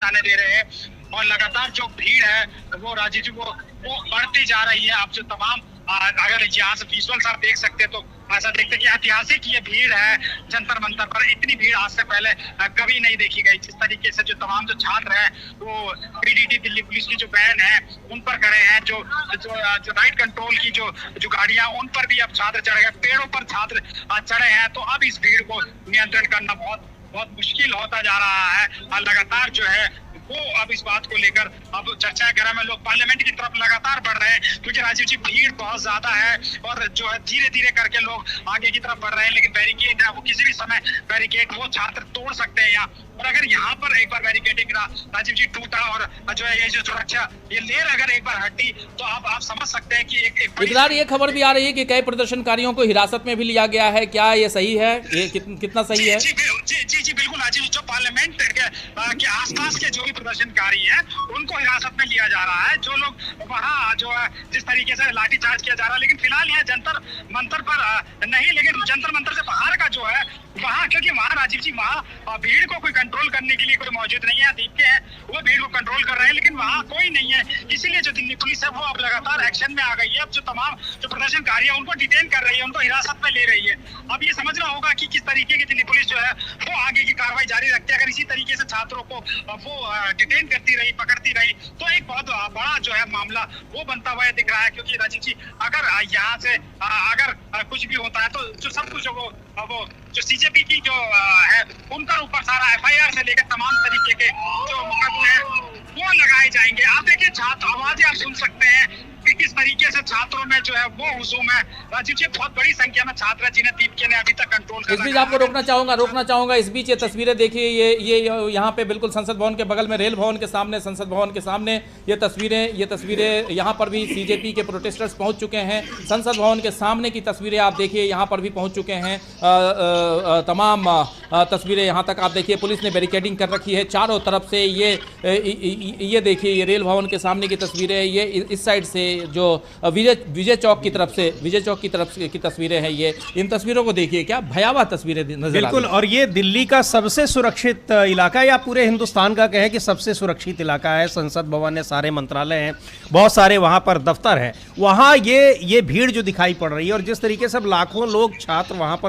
जाने दे रहे हैं और लगातार जो भीड़ है वो राजीव जी वो बढ़ती जा रही है। आप जो तमाम अगर यहाँ से विजुअल्स आप देख सकते हैं तो ऐसा देखते हैं कि ऐतिहासिक ये भीड़ है जंतर मंतर पर। इतनी भीड़ आज से पहले कभी नहीं देखी गई। जिस तरीके से जो तमाम जो छात्र हैं वो पीडीटी दिल्ली पुलिस की जो वैन है उन पर खड़े हैं, जो जो जो राइट कंट्रोल की जो गाड़ियां उन पर भी अब छात्र चढ़ गए, पेड़ों पर छात्र चढ़े हैं। तो अब इस भीड़ को नियंत्रण करना बहुत मुश्किल होता जा रहा है। लगातार जो है वो अब इस बात को लेकर अब चर्चा कर रहे हैं। लोग पार्लियामेंट की तरफ लगातार बढ़ रहे हैं क्योंकि राजीव जी भीड़ बहुत ज्यादा है और जो है धीरे धीरे करके लोग आगे की तरफ बढ़ रहे हैं। लेकिन बैरिकेड है वो किसी भी समय बैरिकेड वो छात्र तोड़ सकते हैं यहाँ। और अगर यहाँ पर एक बार बैरिकेडिंग राजीव जी टूटा और जो है ये जो सुरक्षा ये लेयर अगर एक बार हटी तो आप समझ सकते हैं कि इकरार ये खबर भी आ रही है कि कई प्रदर्शनकारियों को हिरासत में भी लिया गया है। क्या ये सही है? ये कितना सही है? जी बिल्कुल राजीव, जो पार्लियामेंट के आसपास के जो भी प्रदर्शनकारी हैं उनको हिरासत में लिया जा रहा है। जो लोग वहाँ जो है जिस तरीके से लाठीचार्ज किया जा रहा है, लेकिन फिलहाल यह जंतर मंतर पर नहीं, लेकिन जंतर मंतर से बाहर का जो है वहाँ, क्योंकि वहाँ राजीव जी वहाँ भीड़ को कोई कंट्रोल करने के लिए कोई मौजूद नहीं है। दीप के हैं वो भीड़ को कंट्रोल कर रहे हैं लेकिन वहाँ कोई नहीं है। इसीलिए जो दिल्ली पुलिस है वो अब लगातार एक्शन में आ गई है। अब जो तमाम जो प्रदर्शनकारी है उनको डिटेन कर रही है, उनको हिरासत में ले रही है। अब ये समझना होगा कि किस तरीके की दिल्ली पुलिस जो है वो आगे की कार्रवाई जारी रखती है। अगर इसी तरीके से छात्रों को वो डिटेन करती रही, पकड़ती रही तो एक बहुत बड़ा जो है मामला वो बनता हुआ दिख रहा है। क्योंकि राजीव जी अगर यहाँ से अगर कुछ भी होता है तो जो सब कुछ वो जो सीजेपी की जो है उनका ऊपर सारा एफआईआर से लेकर तमाम तरीके के जो मुकदमे हैं वो लगाए जाएंगे। आप देखिए छात्र आवाजें आप सुन सकते हैं कि किस तरीके से छात्रों में जो है वो हुजूम है। राजीव जी बहुत बड़ी संख्या में छात्र है जिन्हें दीप के ने अभी तक कंट्रोल कर। इस बीच आपको रोकना चाहूंगा इस बीच ये तस्वीरें देखिए, ये यहाँ पे बिल्कुल संसद भवन के बगल में रेल भवन के सामने, संसद भवन के सामने ये तस्वीरें यहाँ पर भी सीजेपी के प्रोटेस्टर्स पहुँच चुके हैं। संसद भवन के सामने की तस्वीरें आप देखिए, यहाँ पर भी पहुँच चुके हैं। तमाम तस्वीरें यहाँ तक आप देखिए, पुलिस ने बैरिकेडिंग कर रखी है चारों तरफ से। ये देखिए ये रेल भवन के सामने की तस्वीरें, ये इस साइड से जो विजय चौक की तरफ की तस्वीरें हैं। ये इन तस्वीरों को देखिए, क्या भयावह तस्वीरें नजर बिल्कुल। और ये दिल्ली का सबसे सुरक्षित इलाका या पूरे हिंदुस्तान का कहें कि सबसे सुरक्षित इलाका है। संसद भवन है, सारे मंत्रालय हैं, बहुत सारे वहां पर दफ्तर हैं। वहां ये भीड़ जो दिखाई पड़ रही है और जिस तरीके से लाखों लोग छात्र वहां पर